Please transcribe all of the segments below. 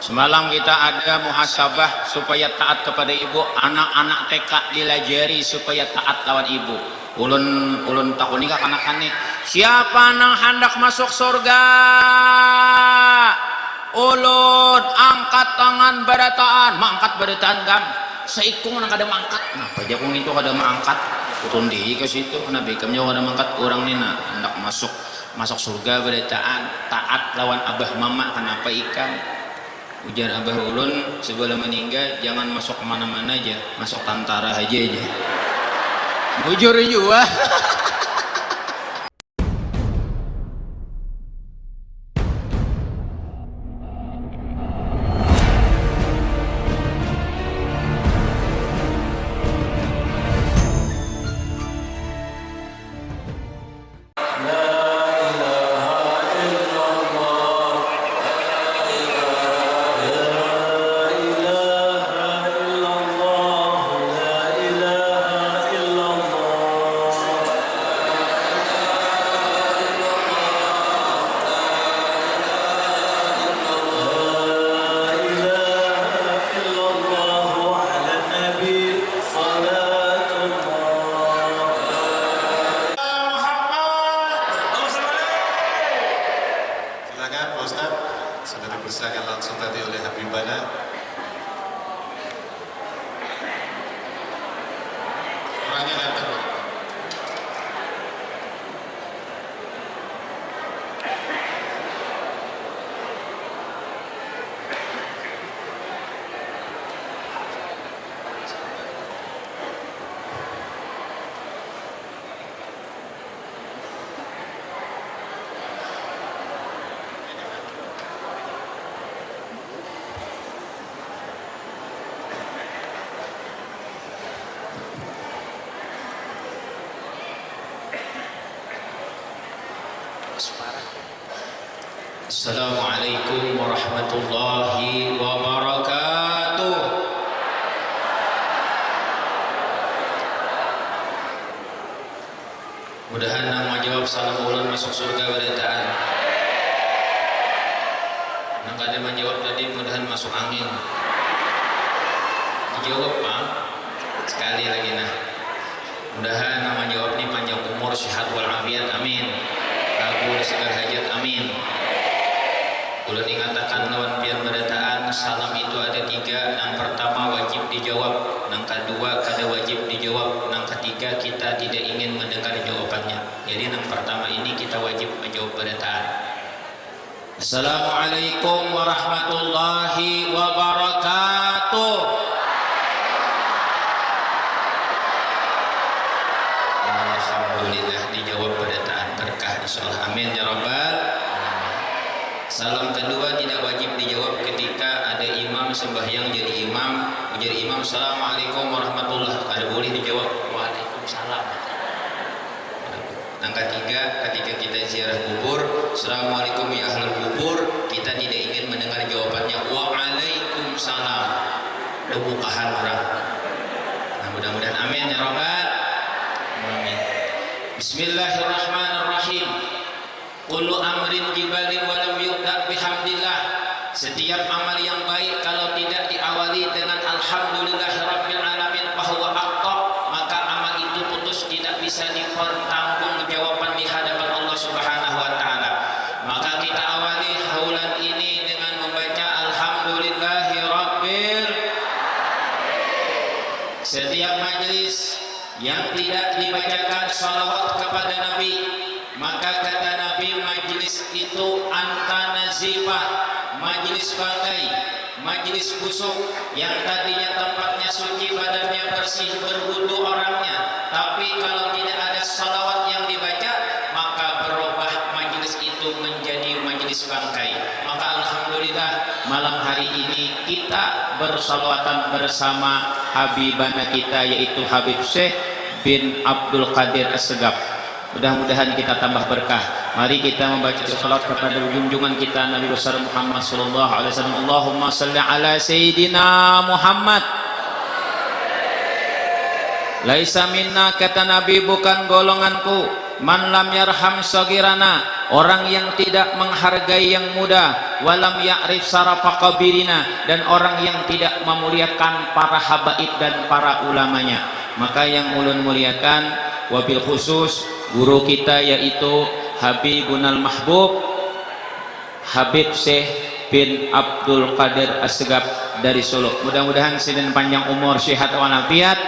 Semalam kita ada muhasabah supaya taat kepada ibu. Anak-anak TK dilajari supaya taat lawan ibu. Ulun tahun ini anak-anak siapa nang hendak masuk surga? Ulun angkat tangan barataan, mangkat barataan gam. Seikung nang kada mangkat. Nah, pajakung itu kada mangkat. Utun di ke situ. Nah, bekamnya kada mangkat orang ni na hendak masuk surga barataan, taat lawan abah mama kenapa ikan? Ujar abah ulun sebelum meninggal jangan masuk kemana-mana aja, masuk tentara aja. Bujur juga. Assalamualaikum warahmatullahi wabarakatuh. Mudahan nang menjawab salam ulun masuk surga barataan. Nang kada menjawab tadi mudahan masuk angin. Dijawab Pak. Sekali lagi nah. Mudahan nang menjawab ni panjang umur, sehat walafiat, amin. Kabul segala hajat, amin. Ulun ingatakan lawan pian barataan salam itu ada 3. Yang pertama wajib dijawab, yang kedua kada wajib dijawab, yang ketiga kita tidak ingin mendengar jawabannya. Jadi yang pertama ini kita wajib menjawab barataan. Assalamualaikum warahmatullahi wabarakatuh. Alhamdulillah dijawab barataan, berkah insyaallah, amin ya rabbal. Salam kedua tidak wajib dijawab ketika ada imam sembahyang jadi imam. Jadi imam assalamualaikum warahmatullahi wabarakatuh, ada boleh dijawab waalaikumsalam. Yang ketiga ketika kita ziarah kubur assalamualaikum ya ahlul kubur, kita tidak ingin mendengar jawabannya waalaikumsalam. Bukahan orang. Nah, mudah-mudahan amin ya rabbal alamin. Bismillahirrahmanirrahim. Kullu amrin jibalin walam yu'ta bihamdillah. Setiap amal yang baik kalau tidak diawali dengan alhamdulillahirabbil alamin fahuwa aqta, maka amal itu putus, tidak bisa dipertanggungjawaban di hadapan Allah Subhanahu wa taala. Maka kita awali haulan ini dengan membaca alhamdulillahirabbil. Setiap majelis yang tidak dibacakan salawat kepada Nabi, maka kata Nabi majelis itu anta nazifah, majelis bangkai, majelis busuk yang tadinya tempatnya suci, badannya bersih, berwudu orangnya, tapi kalau tidak ada salawat yang dibaca maka berubah majelis itu menjadi majelis bangkai. Maka alhamdulillah malam hari ini kita bersalawatan bersama habibana kita yaitu Habib Syekh bin Abdul Qadir As-Segaf. Mudah-mudahan kita tambah berkah. Mari kita membaca salat kepada junjungan kita Nabi besar Muhammad sallallahu alaihi wasallam. Allahumma salli ala sayyidina Muhammad. Laisa minna, kata Nabi, bukan golonganku, man lam yarham sagirana, orang yang tidak menghargai yang muda, walam ya'rif sarafa qabirina, dan orang yang tidak memuliakan para habaib dan para ulamanya. Maka yang ulun muliakan wabil khusus guru kita yaitu Habibunal Mahbub Habib Syekh bin Abdul Qadir Assegaf dari Solo. Mudah-mudahan sidin panjang umur, sehat walafiat,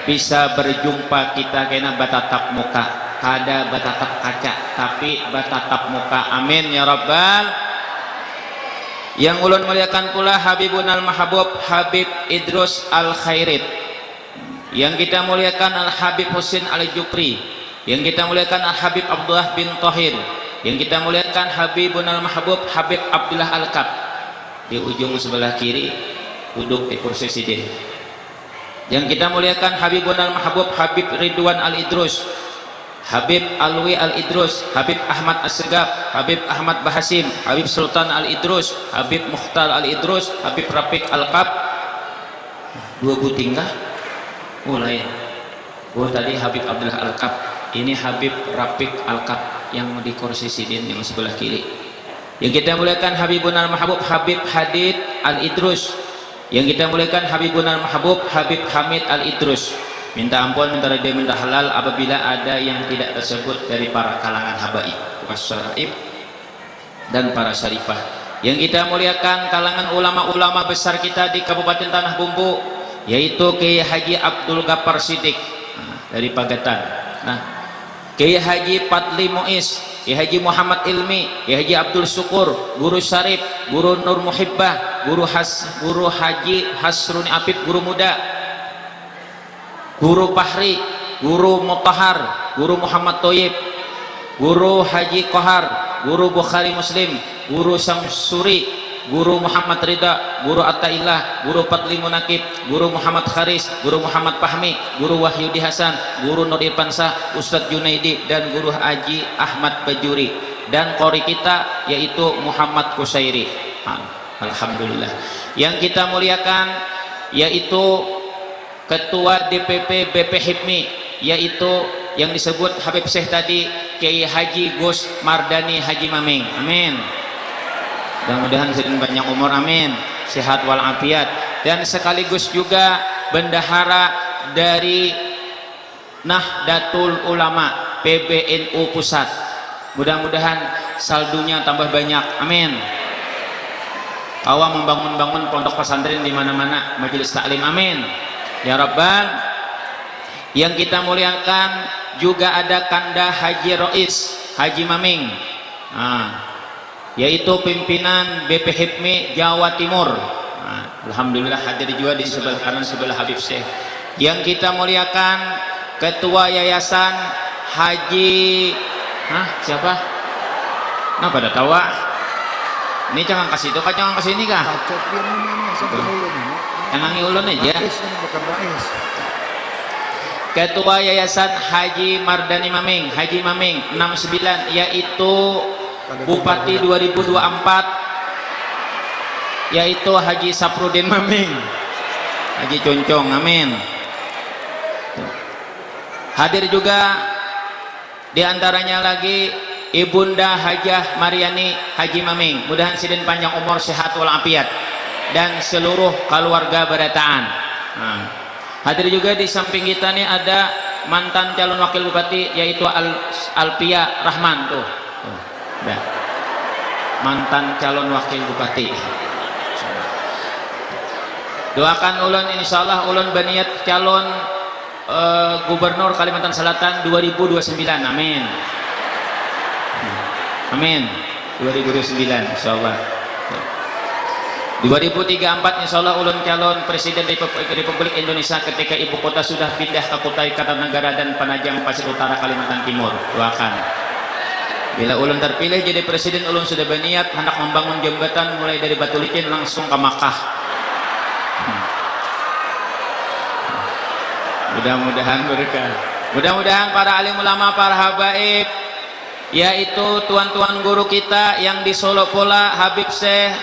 bisa berjumpa kita kena batatap muka, kada batatap kaca tapi batatap muka, amin ya rabbal. Yang ulun muliakan pula Habibunal Mahbub Habib Idrus Al Khairit, yang kita muliakan Al Habib Husin Al Jupri, yang kita muliakan Al Habib Abdullah bin Tohir, yang kita muliakan Habibunal Mahbub Habib Abdullah Al Kab. Di ujung sebelah kiri duduk di kursi sidin. Yang kita muliakan Habibunal Mahbub Habib Ridwan Al Idrus, Habib Alwi Al Idrus, Habib Ahmad Assegaf, Habib Ahmad Bahasim, Habib Sultan Al Idrus, Habib Mukhtar Al Idrus, Habib Rafiq Al Kab. Dua butingkah? Oh lain. Oh tadi Habib Abdullah Al Kab, ini Habib Rafiq Al Kab yang di kursi sidin yang sebelah kiri. Yang kita muliakan Habibunal Mahbub Habib Hadid Al Idrus, yang kita muliakan Habibunal Mahbub Habib Hamid Al Idrus. Minta ampun, minta redha, minta halal apabila ada yang tidak tersebut dari para kalangan habaib, wasyaraib, dan para syarifah. Yang kita muliakan kalangan ulama-ulama besar kita di Kabupaten Tanah Bumbu, yaitu Kiai Haji Abdul Ghaffar Siddiq dari Pagatan, Kiai Haji Padli Muiz, Kiai Haji Muhammad Ilmi, Kiai Haji Abdul Syukur, Guru Syarif, Guru Nur Muhibbah, Guru Haji Hasruni Apip, Guru Muda, Guru Fahri, Guru Mutahar, Guru Muhammad Toyib, Guru Haji Kohar, Guru Bukhari Muslim, Guru Samsuri, Guru Muhammad Ridha, Guru Atta'illah, Guru Patli Munakib, Guru Muhammad Kharis, Guru Muhammad Fahmi, Guru Wahyudi Hasan, Guru Nur Irfan Shah, Ustadz Junaidi, dan Guru Haji Ahmad Bajuri, dan qori kita yaitu Muhammad Kusairi. Alhamdulillah. Yang kita muliakan yaitu Ketua DPP BP HIPMI, yaitu yang disebut Habib Syekh tadi, Kiai Haji Gus Mardani Haji Maming, amin. Mudah-mudahan sedang banyak umur, amin, sehat walafiat, dan sekaligus juga bendahara dari Nahdlatul Ulama PBNU Pusat. Mudah-mudahan saldunya tambah banyak, amin. Awam membangun pondok pesantren di mana-mana, majelis taklim, amin ya rabbal. Yang kita muliakan juga ada Kanda Haji Rois Haji Maming, yaitu pimpinan BP HIPMI Jawa Timur. Alhamdulillah hadir juga di sebelah kanan sebelah Habib Syekh. Yang kita muliakan Ketua Yayasan Haji siapa? Nah pada tawa ini jangan kasih itu, jangan kasih ini kah? Jangan ulun aja. Ketua Yayasan Haji Mardani Maming, Haji Maming 69, yaitu Bupati 2024, yaitu Haji Saprudin Maming, Haji Concong, amin. Hadir juga diantaranya lagi Ibunda Hajah Mariani Haji Maming, mudahan sidin panjang umur, sehat walafiat, dan seluruh keluarga berataan. Hadir juga di samping kita nih ada mantan calon wakil bupati yaitu Alpia Rahman tuh. Mantan calon wakil bupati. Doakan ulun, insyaallah ulun berniat calon gubernur Kalimantan Selatan 2029, amin. Amin. 2029 insyaallah. 2034 insyaallah ulun calon presiden Republik Indonesia ketika ibu kota sudah pindah ke Kutai Kartanegara dan Penajam Pasir Utara Kalimantan Timur. Doakan. Bila ulun terpilih jadi presiden, ulun sudah berniat hendak membangun jembatan mulai dari Batu Licin langsung ke Makkah. Mudah-mudahan berkah. Mudah-mudahan para alim ulama, para habaib, yaitu tuan-tuan guru kita yang di Solo pula, Habib Syekh,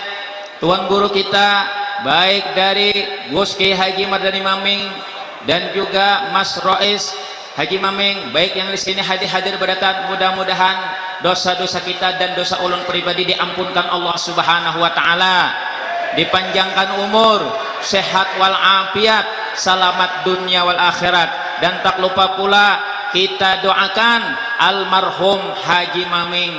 tuan guru kita baik dari Gus Kiai Haji Mardani Maming dan juga Mas Rois Haji Maming, baik yang di sini hadir berdatang, mudah-mudahan dosa-dosa kita dan dosa ulun pribadi diampunkan Allah Subhanahu wa taala, dipanjangkan umur, sehat wal afiat, selamat dunia wal akhirat. Dan tak lupa pula kita doakan almarhum Haji Maming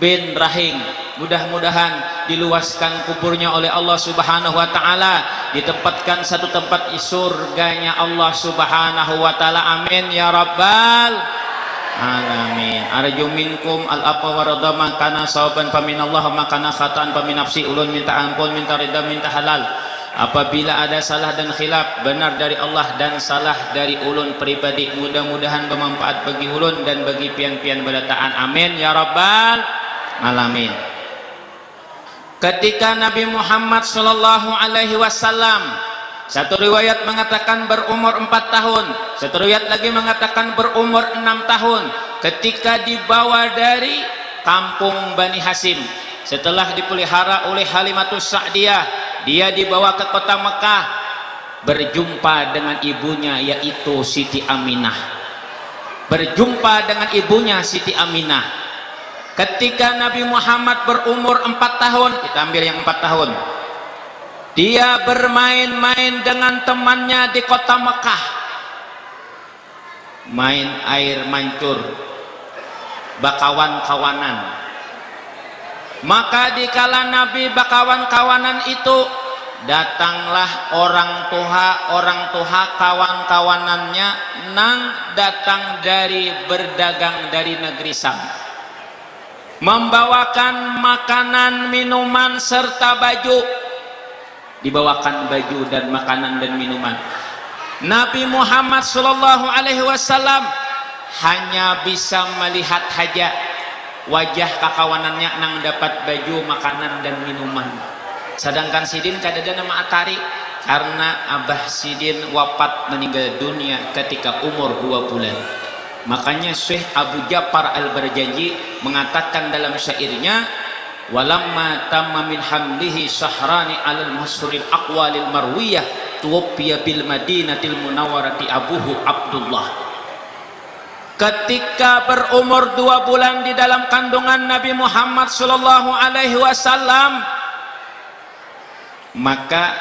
bin Rahing, mudah-mudahan diluaskan kuburnya oleh Allah Subhanahu wa taala, ditempatkan satu tempat di surganya Allah Subhanahu wa taala. Amin ya rabbal alamin. Arju minkum al afwa wa ridha ma kana sawaban fa minallah ma kana khata'an fa min nafsi. Ulun minta ampun, minta ridha, minta halal apabila ada salah dan khilaf, benar dari Allah dan salah dari ulun pribadi. Mudah-mudahan bermanfaat bagi ulun dan bagi pian-pian berataan. Amin ya rabbal alamin. Ketika Nabi Muhammad sallallahu alaihi wasallam, satu riwayat mengatakan berumur 4 tahun, satu riwayat lagi mengatakan berumur 6 tahun, ketika dibawa dari kampung Bani Hasim, setelah dipelihara oleh Halimatus Sa'diyah, dia dibawa ke kota Mekah, berjumpa dengan ibunya yaitu Siti Aminah. Berjumpa dengan ibunya Siti Aminah. Ketika Nabi Muhammad berumur 4 tahun, kita ambil yang 4 tahun, dia bermain-main dengan temannya di kota Mekah, main air mancur, bakawan-kawanan. Maka dikala Nabi bakawan-kawanan itu, datanglah orang tuha kawan-kawanannya nang datang dari berdagang dari negeri Sam, membawakan makanan, minuman serta baju. Dibawakan baju dan makanan dan minuman. Nabi Muhammad sallallahu alaihi wasallam hanya bisa melihat saja wajah kakawanannya nang dapat baju, makanan dan minuman. Sedangkan Sidin kadada nama atari karena Abah Sidin wafat meninggal dunia ketika umur 2 bulan. Makanya Syekh Abu Ja'far Al-Barjanji mengatakan dalam syairnya, walamma tamma min hamlihi sahrani alal masyhuril aqwalil marwiyah tuwfiya bil madinatil munawwarati abuhu Abdullah. Ketika berumur 2 bulan di dalam kandungan Nabi Muhammad sallallahu alaihi wasallam, maka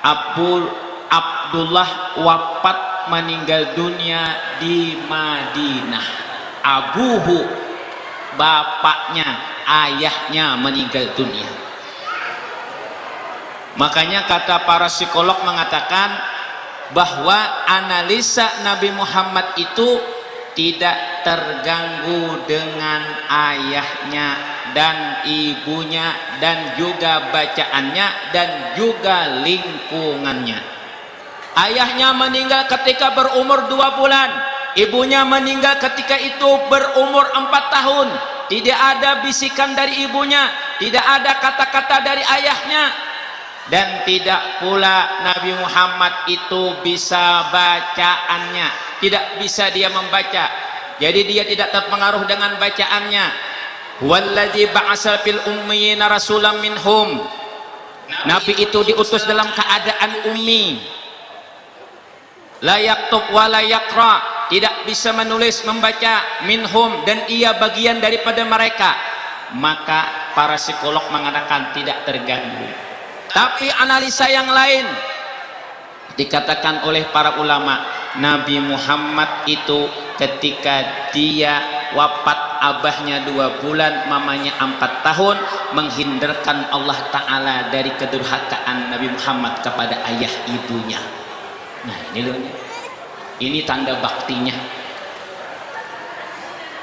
Abdullah wafat meninggal dunia di Madinah. Abuhu, bapaknya, ayahnya meninggal dunia. Makanya kata para psikolog mengatakan bahwa analisa Nabi Muhammad itu tidak terganggu dengan ayahnya dan ibunya dan juga bacaannya dan juga lingkungannya. Ayahnya meninggal ketika berumur 2 bulan, ibunya meninggal ketika itu berumur 4 tahun. Tidak ada bisikan dari ibunya, tidak ada kata-kata dari ayahnya, dan tidak pula Nabi Muhammad itu bisa bacaannya, tidak bisa dia membaca. Jadi dia tidak terpengaruh dengan bacaannya. Walladzi ba'asa fil ummiyina rasulam minhum. Nabi itu diutus dalam keadaan ummi. La yaktub wa la yaqra, tidak bisa menulis membaca, minhum, dan ia bagian daripada mereka. Maka para psikolog mengatakan tidak terganggu. Tapi analisa yang lain dikatakan oleh para ulama, Nabi Muhammad itu ketika dia wafat abahnya 2 bulan, mamanya 4 tahun, menghindarkan Allah Ta'ala dari kedurhakaan Nabi Muhammad kepada ayah ibunya. Nah ini loh, ini tanda baktinya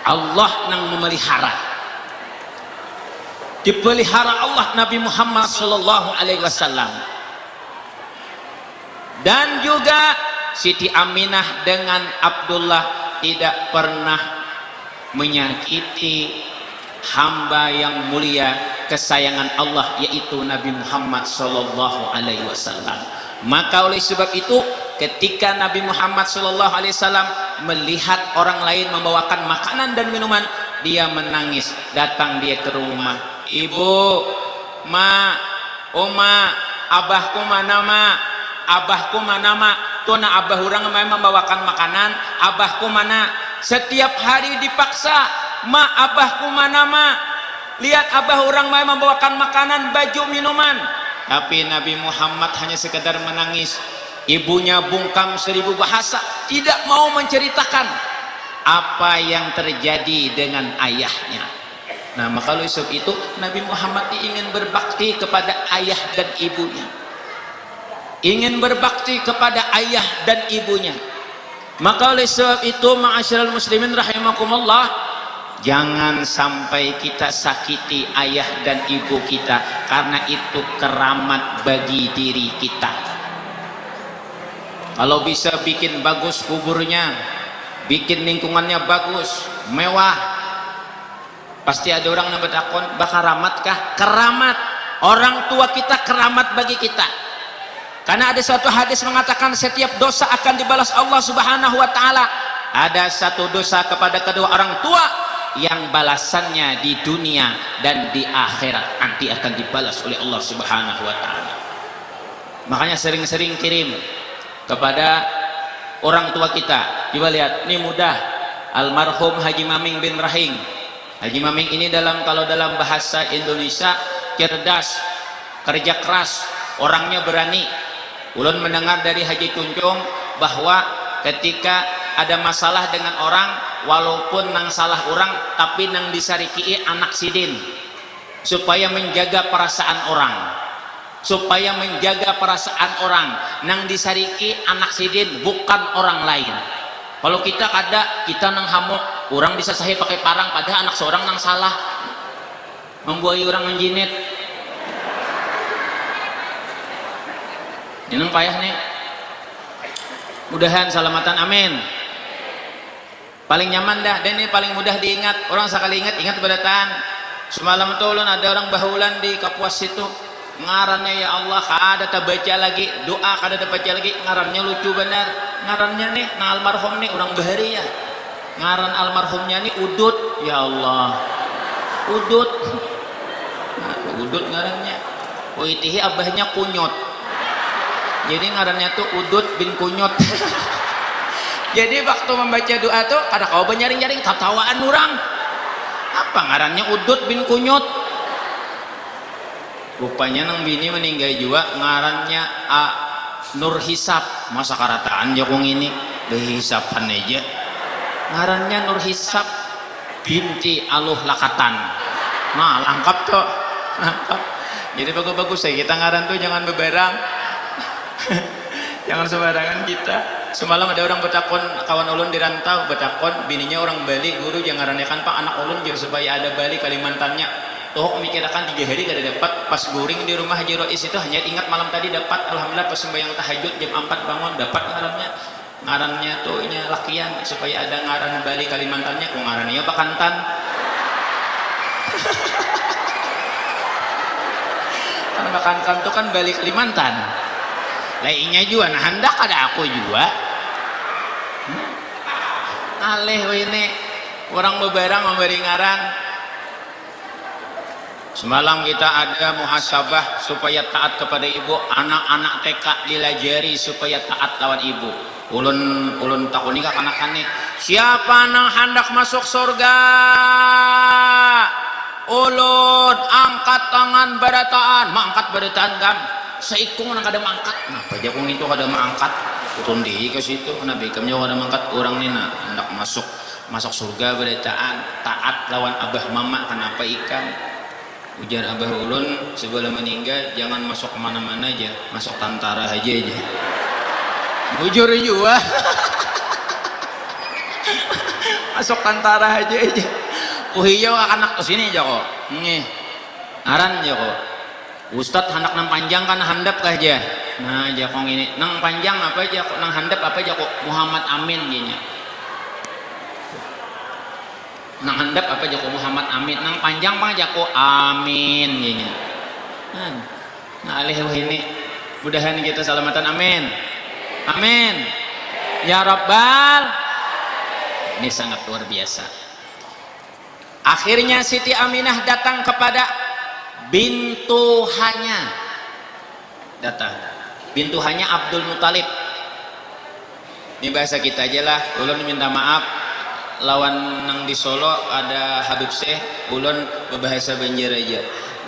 Allah yang memelihara, dipelihara Allah Nabi Muhammad sallallahu alaihi wasallam. Dan juga Siti Aminah dengan Abdullah tidak pernah menyakiti hamba yang mulia kesayangan Allah yaitu Nabi Muhammad sallallahu alaihi wasallam. Maka oleh sebab itu ketika Nabi Muhammad sallallahu alaihi wasallam melihat orang lain membawakan makanan dan minuman, dia menangis. Datang dia ke rumah, ibu, ma, oma, abahku mana ma, abahku mana ma, tuna abah orang memang membawakan makanan, abahku mana. Setiap hari dipaksa ma abahku mana ma, lihat abah orang mau membawakan makanan, baju, minuman. Tapi Nabi Muhammad hanya sekedar menangis. Ibunya bungkam 1000 bahasa, tidak mau menceritakan apa yang terjadi dengan ayahnya. Nah, maka oleh sebab itu Nabi Muhammad ingin berbakti kepada ayah dan ibunya, ingin berbakti kepada ayah dan ibunya. Maka oleh sebab itu ma'asyiral muslimin rahimakumullah, jangan sampai kita sakiti ayah dan ibu kita, karena itu keramat bagi diri kita. Kalau bisa bikin bagus kuburnya, bikin lingkungannya bagus, mewah, pasti ada orang yang bertakon, bakal ramatkah? Keramat. Orang tua kita keramat bagi kita, karena ada suatu hadis mengatakan setiap dosa akan dibalas Allah subhanahu wa ta'ala. Ada satu dosa kepada kedua orang tua yang balasannya di dunia dan di akhirat nanti akan dibalas oleh Allah subhanahu wa ta'ala. Makanya sering-sering kirim kepada orang tua kita. Coba lihat, ini mudah, almarhum Haji Maming bin Rahing. Haji Maming ini kalau dalam bahasa Indonesia cerdas, kerja keras, orangnya berani. Ulun mendengar dari Haji Kuncung bahwa ketika ada masalah dengan orang, walaupun nang salah orang tapi nang disariki anak sidin, supaya menjaga perasaan orang, supaya menjaga perasaan orang, nang disariki anak sidin bukan orang lain. Kalau kita kita nang hamuk, orang bisa sahi pakai parang, padahal anak seorang nang salah, membuai orang menjinit. Ini nang payah nih. Mudahan salamatan, amin. Paling nyaman dah, dan ini paling mudah diingat. Orang sekali ingat berdatan. Semalam tuh ulun ada orang bahulan di Kapuas situ, ngarannya ya Allah kada terbaca lagi, doa kada terbaca lagi, ngarannya lucu benar. Ngarannya nih nah almarhum nih orang bahari ya, ngaran almarhumnya nih Udut. Ya Allah, Udut. Nah, Udut ngarannya. Oh itihi abahnya Kunyot, jadi ngarannya tuh Udut bin Kunyot. Jadi waktu membaca doa tuh kada kau nyaring-nyaring tatawaan orang, apa ngarannya Udut bin Kunyot. Rupanya nang bini meninggal juga ngarannya Nur Hisap. Masa karataan jokong ini behisapan aja, ngarannya Nur Hisap binti Aluh Lakatan. Nah lengkap tuh, lengkap. Jadi bagus-bagus ya kita ngaran tuh, jangan beberang. Jangan sembarangan kita. Semalam ada orang bertakon, kawan ulun di rantau bertakon, bininya orang Bali, guru jangan ranekan pak anak ulun jauh supaya ada Bali Kalimantannya. Toh mikirkan 3 hari kada dapat, pas guring di rumah Haji Rois itu hanya ingat malam tadi dapat. Alhamdulillah pas sembahyang tahajud jam 4 bangun dapat ngarannya tuh nya lakian supaya ada ngaran Bali Kalimantannya. Kok ngarannya Bakantan. Karena Bakantan tuh kan Bali Kalimantan. Lainnya juga nah hendak ada aku juga. Aleh ini orang beberang memberi ngaran. Semalam kita ada muhasabah supaya taat kepada ibu, anak-anak TK dilajari supaya taat lawan ibu. Ulun takuni ka kanak-kanak, siapa nang hendak masuk surga? Ulun angkat tangan barataan, mangkat barataan kan. Seikung nang kada mangkat. Nah, pajakung itu kada mangkat. Utun di ke situ, nah bekamnya kada mangkat orang ni nah hendak masuk surga barataan, taat lawan abah mama kenapa ikan? Ujar abah ulun sebelum meninggal, jangan masuk kemana-mana aja, masuk tentara aja. Bujur juga. Masuk tentara aja. Uhiyau anak kesini aja kok. Nih, aran aja kok. Ustadz hendak nang panjang kan handap kah aja. Nah aja kong ini, nang panjang apa aja kok, nang handap apa aja kok. Muhammad Amin gini. Nang handap apa aja kok Muhammad Amin, nang panjang pang aja kok Amin gini. Nah alih ini, mudahan kita salamatan, amin. Amin. Ya Rabbal. Ini sangat luar biasa. Akhirnya Siti Aminah datang kepada bintuhannya. Datang. Bintuhannya Abdul Muthalib. Ini bahasa kita aja lah. Ulun minta maaf. lawan nang di Solo ada Habib Syekh, ulun berbahasa Banjar aja,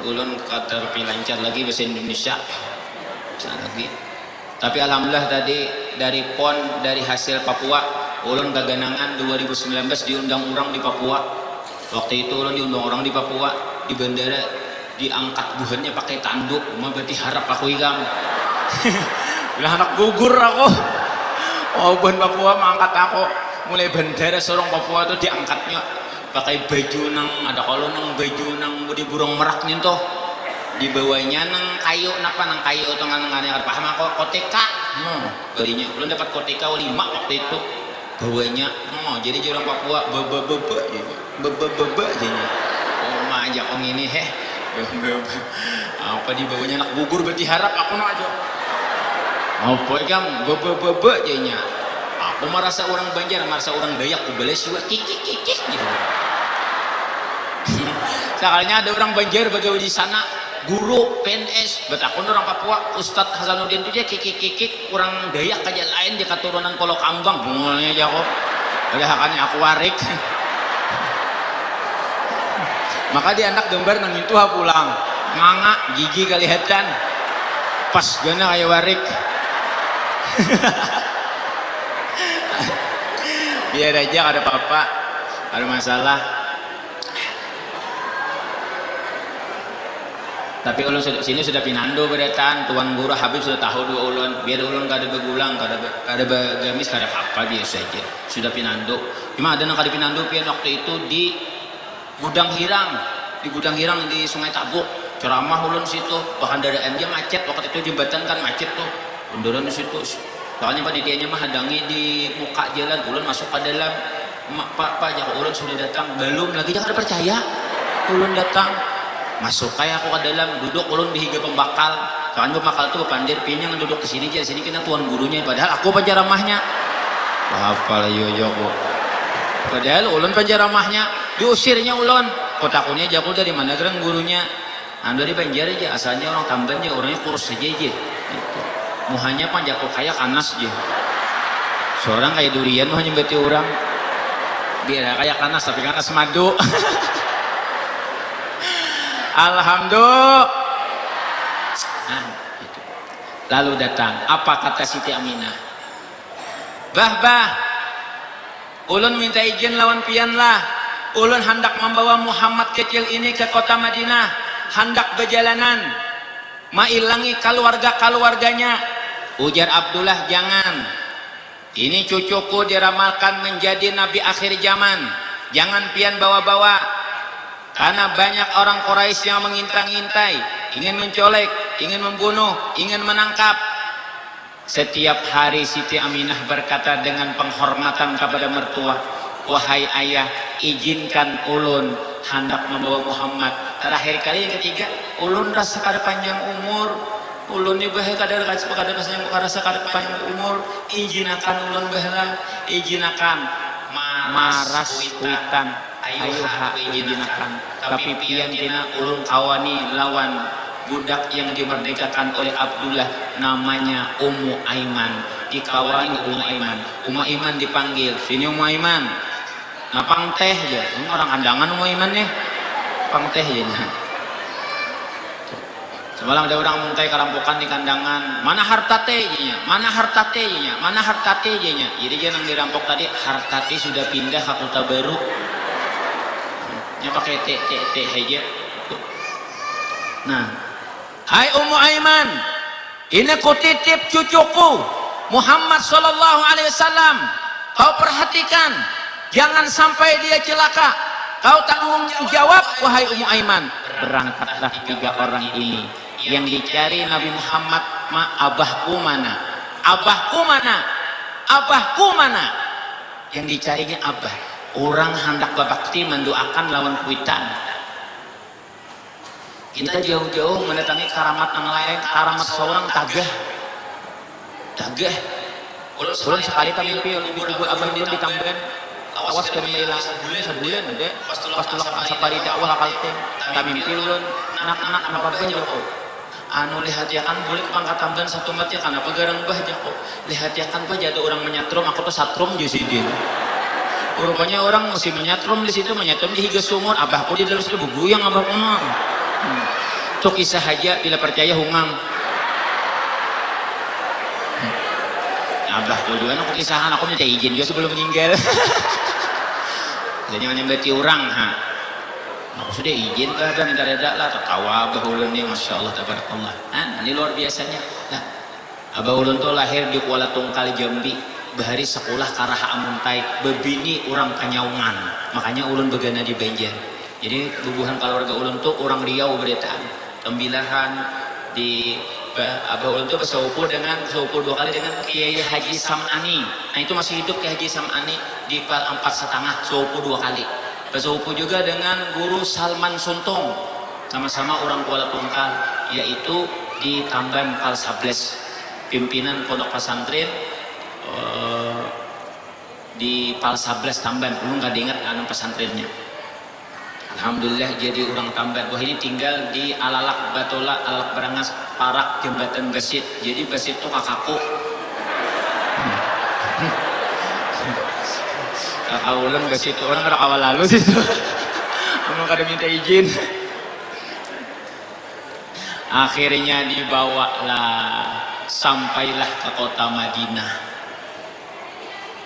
ulun kata lebih lancar lagi bahasa Indonesia bisa lagi. Tapi alhamdulillah tadi dari PON, dari hasil Papua, ulun gaganangan 2019 diundang orang di Papua. Waktu itu ulun diundang orang di Papua, di bandara diangkat buhannya pakai tanduk, mah berarti harap aku ikam. Bilang anak gugur aku. Oh, buhan Papua mengangkat aku. Mulai bandara sorong Papua tuh diangkatnya pakai baju nang ada kalau nang baju nang di burung merak nih tuh dibawanya nang kayu napa nang kayu atau nang paham aku koteka barinya belum dapat koteka 5 waktu itu bawanya jadi orang Papua beba jadinya oh mah aja kong ini apa di bawahnya anak gugur berarti harap aku nak aja apa kan beba jadinya aku merasa orang Banjar, merasa orang Dayak, aku beles juga kikik gitu. Sekalinya ada orang Banjar bagaimana di sana, guru PNS, bet aku orang Papua, Ustadz Hasanuddin itu dia kikik, orang Dayak aja lain di keturunan Kolo Kambang, bunganya aja kok, udah hakannya aku warik. Maka dia anak gambar nang itu pulang, nganga, gigi kelihatan, pas gana kayak warik. Biar aja ada apa-apa, ada masalah. Tapi ulun sini sudah pinando beratan, tuan guru Habib sudah tahu dua ulun. Biar ulun kada begulang, kada begamis, kada apa-apa biasa aja. Sudah pinando. Cuma ada nang kada pinando pian waktu itu di Gudang Hirang, di Sungai Tabuk. Ceramah ulun situ, bahkan dari dia macet waktu itu jembatan kan macet tuh. Unduran di situ. Soalnya panitianya mah hadangi di muka jalan, ulun masuk ke dalam. Pak jak ulun sudah datang, belum lagi jangan percaya. Ulun datang, masuk kayak aku ke dalam, duduk ulun di higa pembakal. Soalnya pembakal tuh pandir pinya duduk ke sini aja, sini kena tuan gurunya. Padahal aku penceramahnya. Apa lah yo kok. Padahal ulun penceramahnya, diusirnya ulun. Kotakunya jago dari mana gerang gurunya? Anda dari Banjar aja, asalnya orang Tamban aja, orangnya kurus aja. Gitu. Muhanya panjang kok kayak kanas aja. Seorang kayak durian muhanya berarti orang. Biar kayak kanas tapi kanas madu. Alhamdulillah. Nah, gitu. Lalu datang, apa kata Siti Aminah? Bah, ulun minta izin lawan pian lah. Ulun hendak membawa Muhammad kecil ini ke kota Madinah, hendak berjalanan. Mailangi keluarganya. Ujar Abdullah, jangan. Ini cucuku diramalkan menjadi nabi akhir zaman. Jangan pian bawa-bawa. Karena banyak orang Quraisy yang mengintai, ingin mencolek, ingin membunuh, ingin menangkap. Setiap hari Siti Aminah berkata dengan penghormatan kepada mertua, wahai ayah, izinkan ulun hendak membawa Muhammad. Terakhir kali yang ketiga, ulun rasa kada panjang umur, ulun ni bahe kada rasa kada panjang umur, izinakan ulun baheula, izinakan maras kuitan, ayuha izinakan. Tapi pian tina ulun kawani lawan budak yang dimerdekakan oleh Abdullah, namanya Ummu Aiman. Dikawani Ummu Aiman. Ummu Aiman dipanggil, sini Ummu Aiman. Napang teh aja, orang kandangan Ummu Aiman nih, pang teh aja. Semalam ada orang muntai kerampokan di kandangan, mana harta tehnya, mana harta tehnya, mana harta tehnya. Jadi dia yang dirampok tadi harta teh sudah pindah ke kota baru. Nya pakai teh aja. Nah, hai Ummu Aiman, ini ku titip cucuku Muhammad sallallahu alaihi wasallam. Kau perhatikan, jangan sampai dia celaka. Kau tanggung jawab, wahai Ummu Aiman. Berangkatlah 3 orang ini. Yang dicari Nabi Muhammad, abahku mana? Abahku mana? Abahku mana? Yang dicarinya abah. Orang hendak berbakti mendoakan lawan kuitan. Kita jauh-jauh mendatangi karamat yang lain, karamat seorang tagah. Ulun sekali tamimpi ibu abah dia di Tamban. Awas kena melang sebulan ada. Pas tulak sapari dakwah kalte. Tamimpi ulun anak-anak kenapa bah jauh? Anu lihat ya kan boleh pangkat Tamban satu mat ya kenapa garang bah jako. Lihat ya kan bah jadi orang menyatrum, aku tuh satrum jusidin. Rupanya orang masih menyatrum di situ, menyatrum di higa sumur. Abahku di dalam situ buguyang abah kuno. Itu kisah aja, bila percaya hungang. Abah tuh juga aku kisahan, aku minta izin juga sebelum meninggal. Jadi yang berarti orang, aku sudah izin lah, dan minta reda lah, tertawa abah ulun ini, masya Allah, tabarakallah. Ini luar biasanya. Nah, abah ulun tuh lahir di Kuala Tungkal Jambi, bahari sekolah karaha amuntai, bebini orang Kanyaungan, makanya ulun begana di Banjar. Jadi bubuhan keluarga ulun tuh orang Riau beritaan, tembilahan di abah ulun tuh bersepupu dua kali dengan Kiai Haji Sam'ani. Nah itu masih hidup Kiai Haji Sam'ani di Pal 4,5, sepupu 2 kali. Bersepupu juga dengan Guru Salman Suntong, sama-sama orang Kuala Tungkal, yaitu di Tamban Pal 11, pimpinan pondok pesantren di Pal 11 Tamban. Belum nggak diingat anak pesantrennya. Alhamdulillah jadi orang Tamban. Wah ini tinggal di Alalak Batola, Alalak Berangas, Parak, Jembatan Besit. Jadi Besit itu kakakku. Kakak ulun Besit itu orang ada awal lalu sih. Emang kada minta izin. Akhirnya dibawalah, sampailah ke kota Madinah.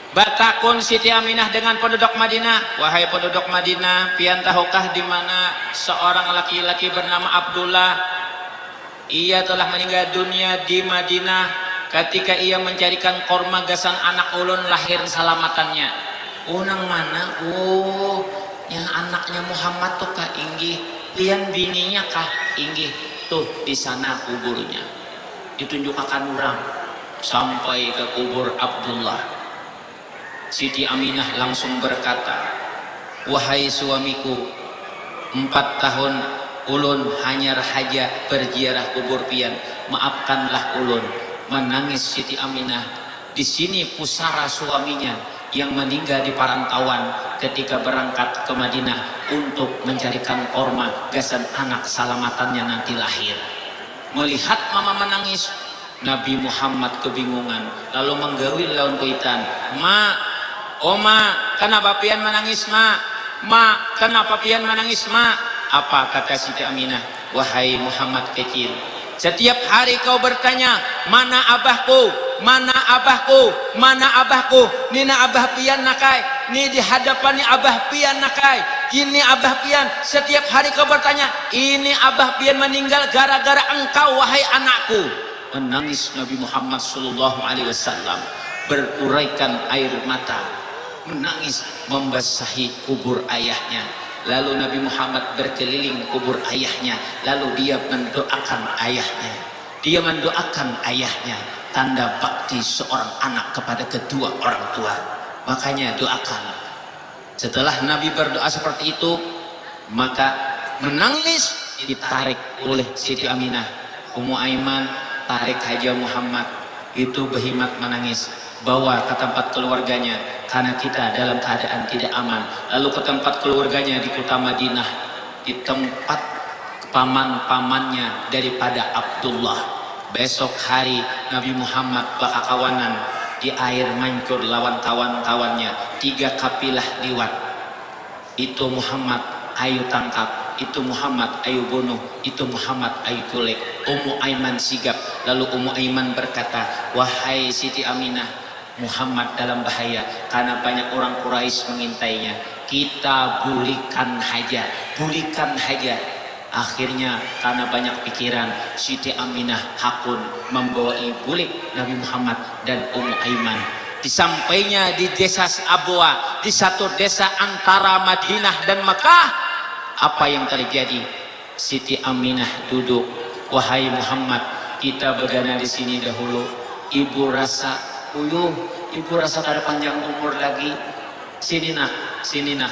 Batakun Siti Aminah dengan penduduk Madinah, wahai penduduk Madinah, pian tahukah di mana seorang laki-laki bernama Abdullah? Ia telah meninggal dunia di Madinah ketika ia mencarikan korma gasan anak ulun lahir selamatannya. Nang mana? Yang anaknya Muhammad tuh kah inggih, pian bininya kah inggih, tuh di sana kuburnya. Ditunjukkan orang sampai ke kubur Abdullah. Siti Aminah langsung berkata, wahai suamiku, 4 tahun ulun hanyar haja berziarah kubur pian, maafkanlah ulun. Menangis Siti Aminah. Di sini pusara suaminya yang meninggal di perantauan ketika berangkat ke Madinah untuk mencarikan korma gasan anak selamatannya nanti lahir. Melihat mama menangis, Nabi Muhammad kebingungan, lalu menggawil lawan kuitan, Oma, kenapa pian menangis, Ma, kenapa pian menangis, Ma? Apa kata Siti Aminah? Wahai Muhammad kecil, setiap hari kau bertanya, mana abahku, mana abahku, mana abahku. Nina abah pian nakai, ni di hadapan ni abah pian nakai, ini abah pian. Setiap hari kau bertanya, ini abah pian meninggal gara-gara engkau, wahai anakku. Menangis Nabi Muhammad sallallahu alaihi wasallam, beruraikan air mata, menangis membasahi kubur ayahnya. Lalu Nabi Muhammad berkeliling kubur ayahnya, lalu dia mendoakan ayahnya. Dia mendoakan ayahnya, tanda bakti seorang anak kepada kedua orang tua. Makanya doakan. Setelah Nabi berdoa seperti itu, maka menangis ditarik oleh Siti Aminah. Ummu Aiman tarik Haja Muhammad, itu Behimat menangis, bawa ke tempat keluarganya karena kita dalam keadaan tidak aman. Lalu ke tempat keluarganya di kota Madinah, di tempat paman-pamannya daripada Abdullah. Besok hari Nabi Muhammad bakakawanan di air mancur lawan kawan-kawannya. 3 kapilah liwat. Itu Muhammad ayu tangkap, itu Muhammad ayu bunuh, itu Muhammad ayu culik. Ummu Aiman sigap. Lalu Ummu Aiman berkata, wahai Siti Aminah, Muhammad dalam bahaya karena banyak orang Quraisy mengintainya. Kita bulikan haja, bulikan haja. Akhirnya karena banyak pikiran, Siti Aminah hakun membawai bulik Nabi Muhammad dan Ummu Aiman. Disampainya di desa Abwa, di satu desa antara Madinah dan Mekah, apa yang terjadi? Siti Aminah duduk, wahai Muhammad, kita bergana di sini dahulu. Ibu rasa uyuh, ibu rasa kada panjang umur lagi. Sini nak, sini nak,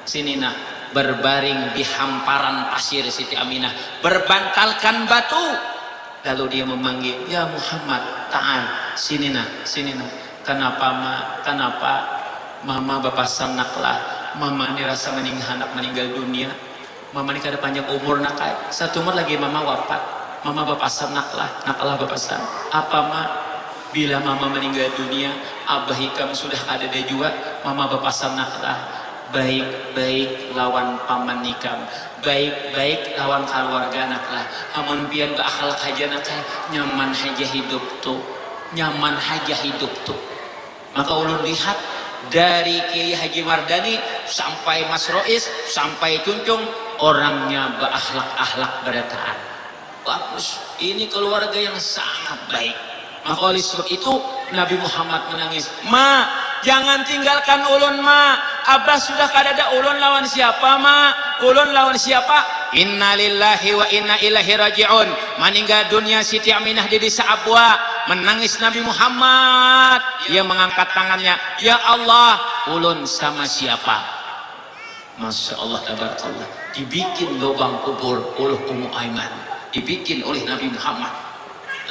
sini nak. Berbaring di hamparan pasir Siti Aminah, berbantalkan batu. Lalu dia memanggil, ya Muhammad, ta'al, sini nak, sini nak. Kenapa kenapa mama bapak sanaklah, mama ini rasa meninggal dunia, mama ini kada panjang umur nak, 1 umur lagi mama wafat, mama bapak sanaklah, naklah bapak san. Apa ma? bila mama meninggal dunia, abah hikam sudah ada deh juga, mama bapak sanaklah baik-baik lawan paman nikam, baik-baik lawan keluarga anak lah. Amun pian berakhlak aja nak nyaman aja hidup tuh, nyaman aja hidup tuh. Maka ulun lihat dari Kiai Haji Mardani sampai Mas Rois sampai Cuncung, orangnya berakhlak berataan bagus. Ini keluarga yang sangat baik. Maka oleh sebab itu Nabi Muhammad menangis, "Ma, jangan tinggalkan ulun, Ma. Abah sudah kadada ulun lawan siapa, Ma? Ulun lawan siapa? Inna lillahi wa inna ilaihi raji'un." Meninggal dunia Siti Aminah di desa Abwa, menangis Nabi Muhammad. Dia mengangkat tangannya, "Ya Allah, ulun sama siapa?" Masya Allah, tabarakallah. Dibikin lubang kubur oleh Ummu Aiman, dibikin oleh Nabi Muhammad.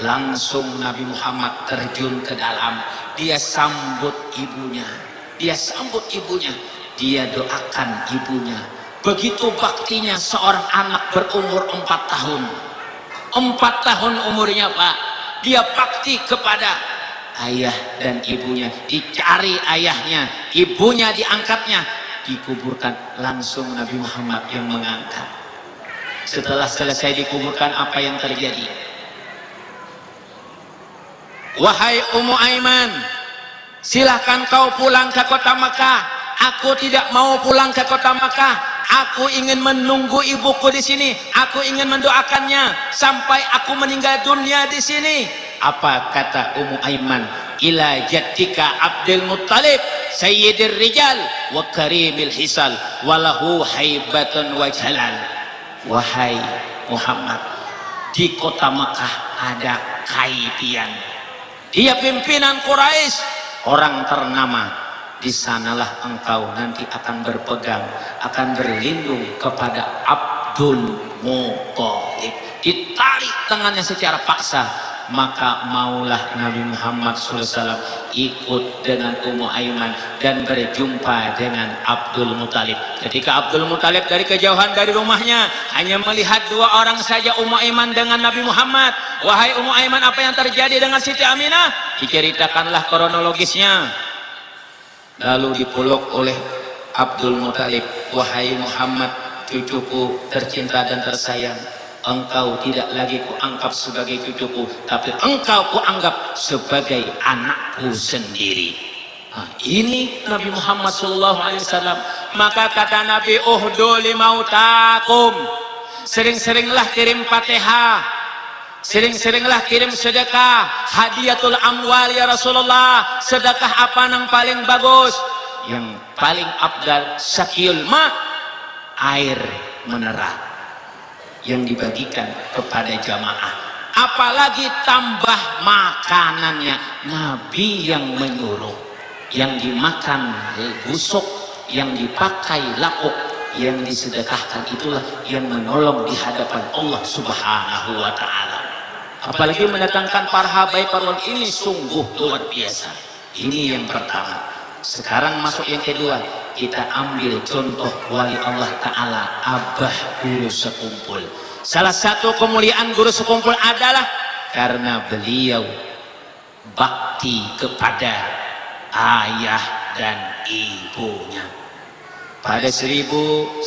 Langsung Nabi Muhammad terjun ke dalam, dia sambut ibunya, dia sambut ibunya, dia doakan ibunya. Begitu baktinya seorang anak berumur 4 tahun. 4 tahun umurnya, Pak. Dia bakti kepada ayah dan ibunya. Dicari ayahnya, ibunya diangkatnya, dikuburkan. Langsung Nabi Muhammad yang mengangkat. Setelah selesai dikuburkan, apa yang terjadi? "Wahai Ummu Aiman, silahkan kau pulang ke kota Makkah. Aku tidak mau pulang ke kota Makkah. Aku ingin menunggu ibuku di sini. Aku ingin mendoakannya sampai aku meninggal dunia di sini." Apa kata Ummu Aiman? "Ila jaddika Abdul Muttalib sayyidir rijal wa karimil hisal walahu haibatun wa jalal." Wahai Muhammad, di kota Makkah ada Kaipian. Dia pimpinan Quraisy, orang ternama. Di sanalah engkau nanti akan berpegang, akan berlindung kepada Abdul Muttalib. Ditarik tangannya secara paksa, maka maulah Nabi Muhammad SAW ikut dengan Ummu Aiman dan berjumpa dengan Abdul Muttalib. Ketika Abdul Muttalib dari kejauhan dari rumahnya hanya melihat 2 orang saja, Ummu Aiman dengan Nabi Muhammad. "Wahai Ummu Aiman, apa yang terjadi dengan Siti Aminah?" Diceritakanlah kronologisnya. Lalu dipeluk oleh Abdul Muttalib, "Wahai Muhammad, cucuku tercinta dan tersayang, engkau tidak lagi kuanggap sebagai cucuku, tapi engkau kuanggap sebagai anakku sendiri." Nah, ini Nabi Muhammad SAW. Maka kata Nabi, "Uhdu limautakum." Sering-seringlah kirim Fatihah, sering-seringlah kirim sedekah, hadiatul amwal ya Rasulullah. Sedekah apa yang paling bagus? Yang paling afdal sakiyul ma, air menerah yang dibagikan kepada jamaah. Apalagi tambah makanannya, Nabi yang menyuruh. Yang dimakan busuk, yang dipakai lauk, yang disedekahkan, itulah yang menolong di hadapan Allah Subhanahu wa ta'ala. Apalagi mendatangkan para habaib parwan, ini sungguh luar biasa. Ini yang pertama. Sekarang masuk yang kedua. Kita ambil contoh wali Allah Ta'ala, Abah Guru Sekumpul. Salah satu kemuliaan Guru Sekumpul adalah karena beliau bakti kepada ayah dan ibunya. Pada 1976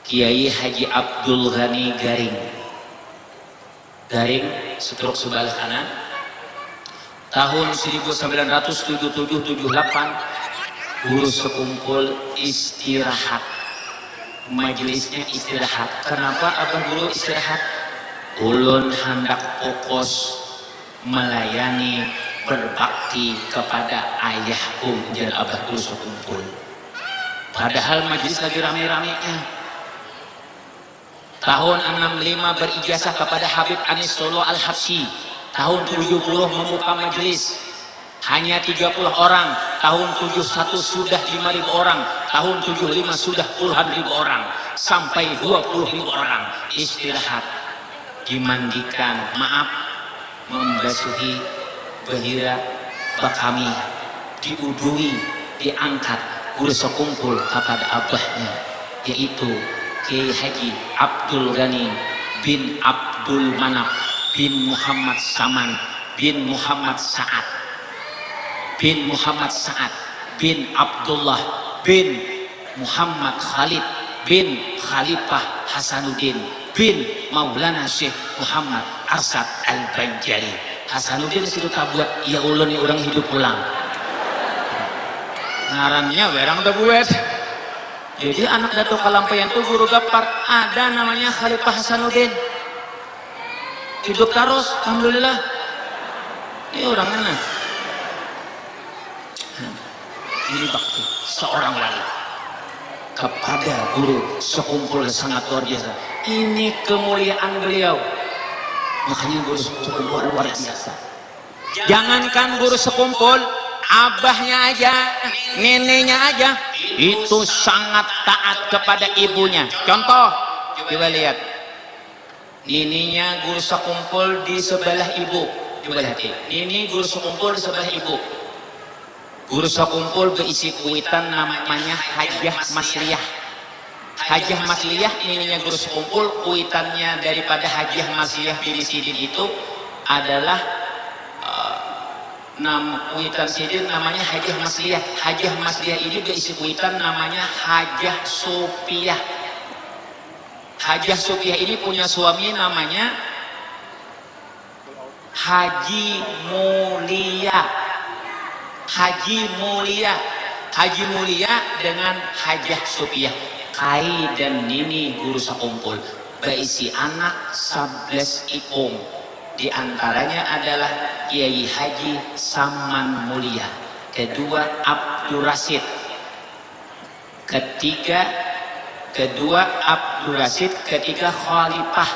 Kiai Haji Abdul Ghani Garing stroke sebelah kanan. Tahun 1977-78 Guru Sekumpul istirahat, majelisnya istirahat. Kenapa Abah Guru istirahat? Ulun hendak fokus melayani, berbakti kepada ayahku dan Abah Guru Sekumpul. Padahal majelis lagi rame-ramenya. Tahun 65 berijazah kepada Habib Anis Solo Al-Habsyi. Tahun 70 membuka majelis. Hanya 30 orang. Tahun 71 sudah 5.000 orang. Tahun 75 sudah puluhan ribu orang. Sampai 20.000 orang. Istirahat. Dimandikan. Maaf. Membasuhi bahira bakami. Diudui. Diangkat. Guru Sekumpul kepada abahnya. Yaitu Kiai Haji Abdul Ghani bin Abdul Manaf bin Muhammad Saman bin Muhammad Sa'ad bin Muhammad Sa'ad bin Abdullah bin Muhammad Khalid bin Khalifah Hasanuddin bin Maulana Syekh Muhammad Arsad Al-Banjari. Hasanuddin situ tabuat ya ulun ya orang hidup ulang ngarannya berang tabuat. Jadi anak Datuk Kalampayan itu guru gapar ada namanya Khalifah Hasanuddin hidup terus alhamdulillah. Ini orang mana ini bakti seorang wali kepada guru sekumpul sangat luar biasa. Ini kemuliaan beliau, makanya guru sekumpul luar biasa. Jangankan guru sekumpul, abahnya aja, neneknya aja itu sangat taat kepada ibunya. Contoh, coba lihat, nininya guru sekumpul di sebelah ibu. Coba lihat, ini guru sekumpul di sebelah ibu. Guru sekumpul berisi kuitan namanya Hajah Masliyah. Hajah Masliyah ininya guru sekumpul, kuitannya daripada Hajah Masliyah bin Sidin itu adalah kuitan Sidin namanya Hajah Masliyah. Hajah Masliyah ini berisi kuitan namanya Hajah Sopiyah. Hajah Sopiyah ini punya suami namanya Haji Mulia. Haji Mulia, Haji Mulia dengan Hajah Sopiyah. Kai dan nini guru sekumpul berisi anak 11 ikung. Di antaranya adalah Kiai Haji Saman Mulia, kedua Abdul Rasid, kedua Abdul Rasid, ketiga Khalifah,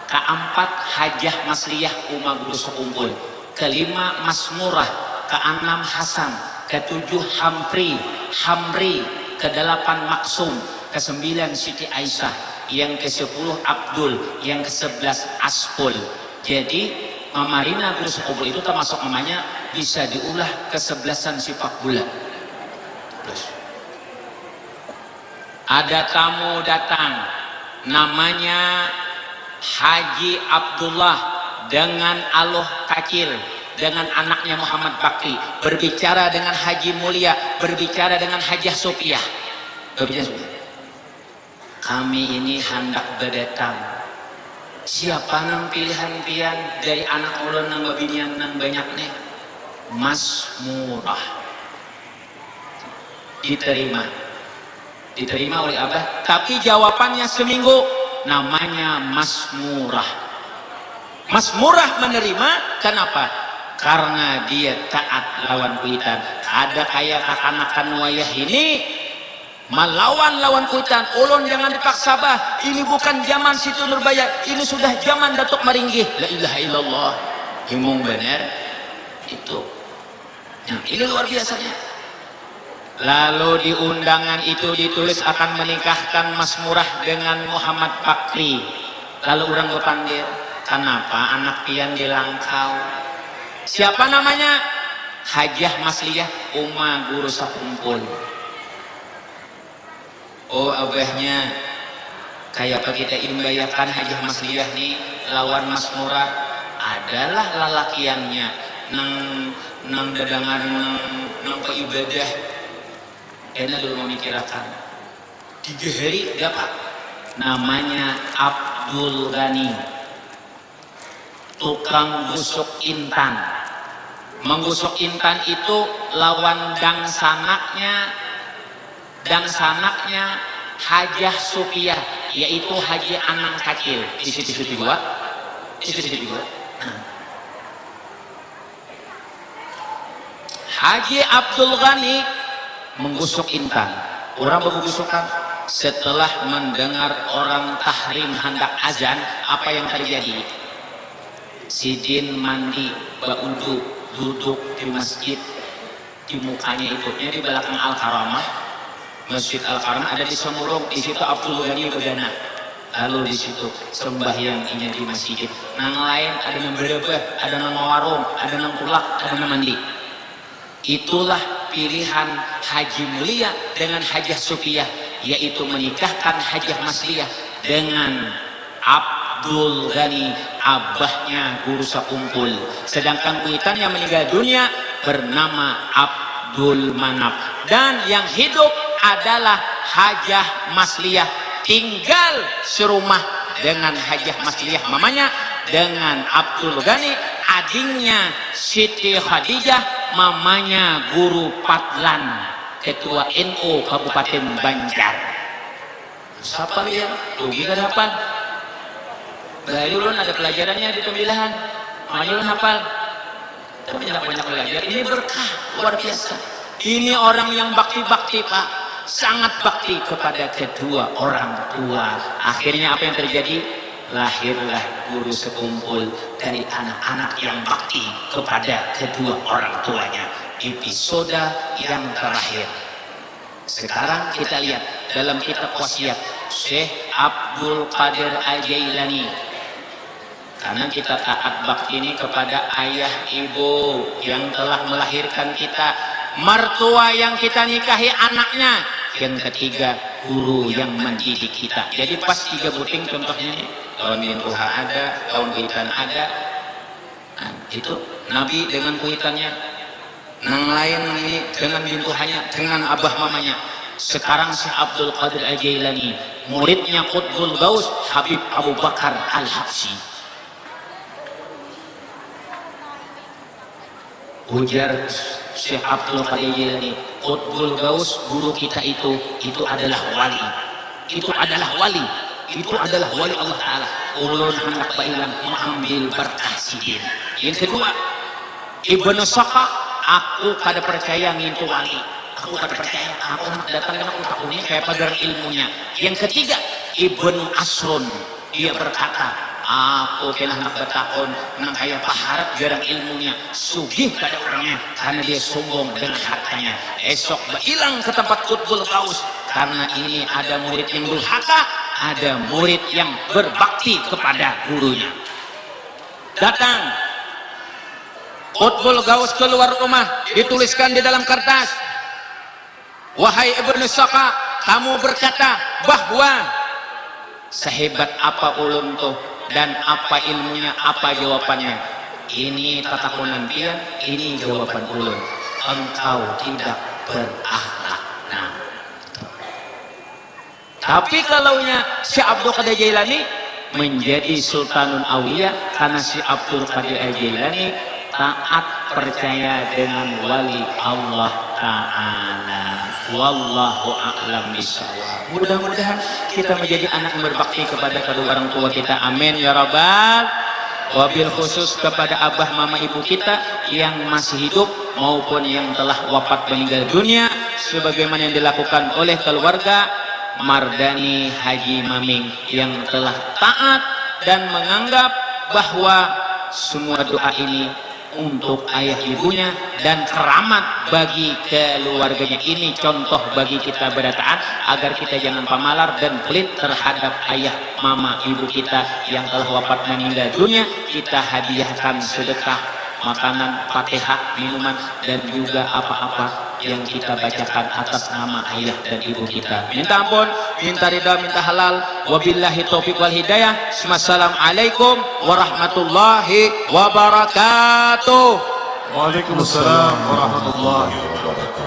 keempat Hajah Masliyah Umar guru sekumpul, kelima Masmurah, keenam Hasan, ketujuh Hamri, kedelapan Maksum, kesembilan Siti Aisyah, yang ke-10 Abdul, yang ke-11 Aspul. Jadi Mama Rina guru sekumpul itu termasuk namanya bisa diulah ke-11an sifat bulan. Terus ada tamu datang namanya Haji Abdullah dengan Aloh Kacil, dengan anaknya Muhammad Bakri, berbicara dengan Haji Mulia, berbicara dengan Hajah Sopiyah. Kami ini hendak berdatang. Siapa nang pilihan pian dari anak ulun nang babinian nang banyak nih? Masmurah. Diterima oleh abah. Tapi jawabannya seminggu. Namanya Masmurah. Masmurah menerima. Kenapa? Karena dia taat lawan kuitan. Ada kayak kakanakan wayah ini melawan lawan kuitan. Ulun jangan dipaksa bah. Ini bukan zaman Situ Nurbaya. Ini sudah zaman Datuk Maringgih. La ilaha illallah. Himung benar. Itu. Nah, ini luar biasanya. Lalu di undangan itu ditulis akan menikahkan Masmurah dengan Muhammad Bakri. Lalu orang berpanggil, kenapa anak pian dilangkau? Siapa namanya? Hajah Masliyah Uma guru sekumpul. Oh abahnya kayak apa kita imbayakan Hajah Masliyah nih lawan Masmurah adalah lalakiannya nang dadangan nang ibadah. Enak dulu memikirkan 3 hari dapat namanya Abdul Ghani, tukang gusuk intan. Menggusuk intan itu lawan dang sanaknya Hajah Sopiyah, yaitu Haji Anang Kacil. Di situ juga. Haji Abdul Ghani menggusuk intan. Orang bergusukan setelah mendengar orang tahrim hendak azan, apa yang terjadi? Sidin mandi, baudu, duduk di masjid, di mukanya ikutnya di belakang Al-Karamah. Masjid Al-Karamah ada di Semurung, di situ Abdul Ghani berdana. Lalu di situ sembahyang ini di masjid. Nang lain ada yang berebah, ada yang warung, ada yang kulak, ada yang mandi. Itulah pilihan Haji Mulia dengan Hajah Sopiyah, yaitu menikahkan Hajah Masliyah dengan Abdul Ghani abahnya guru sekumpul. Sedangkan kuitannya meninggal dunia bernama Abdul Manaf. Dan yang hidup adalah Hajah Masliyah, tinggal serumah dengan Hajah Masliyah mamanya, dengan Abdul Ghani adingnya Siti Khadijah, mamanya Guru Patlan, ketua NU Kabupaten Banjar. Siapa ya? Rugi kan hafal? Dari ulun ada pelajarannya di pemilihan, makanya ulun hafal. Tapi banyak belajar. Ini berkah luar biasa. Ini orang yang bakti-bakti Pak, sangat bakti kepada kedua orang tua. Akhirnya apa yang terjadi? Lahirlah guru sekumpul dari anak-anak yang bakti kepada kedua orang tuanya. Episode yang terakhir. Sekarang kita lihat dalam kitab wasiat Syekh Abdul Qadir Al-Jailani. Karena kita taat bakti ini kepada ayah ibu yang telah melahirkan kita, mertua yang kita nikahi anaknya, yang ketiga guru yang mendidik kita. Jadi pas 3 buting contohnya nih, tahun Mintuha ada, tahun Kuitan ada. Nah, itu Nabi dengan kuitannya, yang lain ini dengan Mintuhanya, dengan abah mamanya. Sekarang Syekh Abdul Qadir Al-Jailani, muridnya Qutbul Gaus Habib Abu Bakar Al-Habsyi. Ujar Syekh Abdul Qadir Al-Jailani, Qutbul Gaus guru kita itu adalah wali. Itu adalah wali. Itu adalah wali Allah Ta'ala. Ulun hendak bailang mengambil berkah sidin. Yang kedua, Ibnu Saka, aku kada percaya ngintu wali. Aku kada percaya. Aku hendak datang dengan utaknya kayak pagar ilmunya. Yang ketiga, Ibnu Asrun, dia berkata, aku kena hendak bertakon nang kayak paharap jarang ilmunya, sugih kada orangnya karena dia sombong dengan hartanya. Esok hilang ke tempat Qutbul Gaus karena ini ada murid yang durhaka, ada murid yang berbakti kepada gurunya. Datang Qutbul Gaus keluar rumah, dituliskan di dalam kertas, wahai Ibnu Saka, kamu berkata bahwa sehebat apa ulun tuh dan apa ilmunya, apa jawabannya. Ini tatakunan dia, ini jawaban ulun. Engkau tidak berakhlak. Nah, tapi kalaunya si Abdul Qadir Jailani menjadi Sultanul Aulia karena si Abdul Qadir Jailani taat percaya dengan wali Allah Ta'ala. Wallahu a'lam bishawab. Mudah-mudahan kita menjadi anak yang berbakti kepada kedua orang tua kita. Amin ya rabbal. Wabil khusus kepada abah mama ibu kita yang masih hidup maupun yang telah wafat meninggal dunia, sebagaimana yang dilakukan oleh keluarga Mardani Haji Maming yang telah taat dan menganggap bahwa semua doa ini untuk ayah ibunya dan keramat bagi keluarganya. Ini contoh bagi kita berdataan agar kita jangan pamalar dan pelit terhadap ayah mama ibu kita yang telah wafat meninggal dunia. Kita hadiahkan sedekah, makanan, Fatihah, minuman, dan juga apa-apa yang kita bacakan atas nama ayah dan ibu kita. Minta ampun, minta ridha, minta halal. Wabillahi taufiq wal hidayah. Assalamualaikum warahmatullahi wabarakatuh. Waalaikumsalam warahmatullahi wabarakatuh.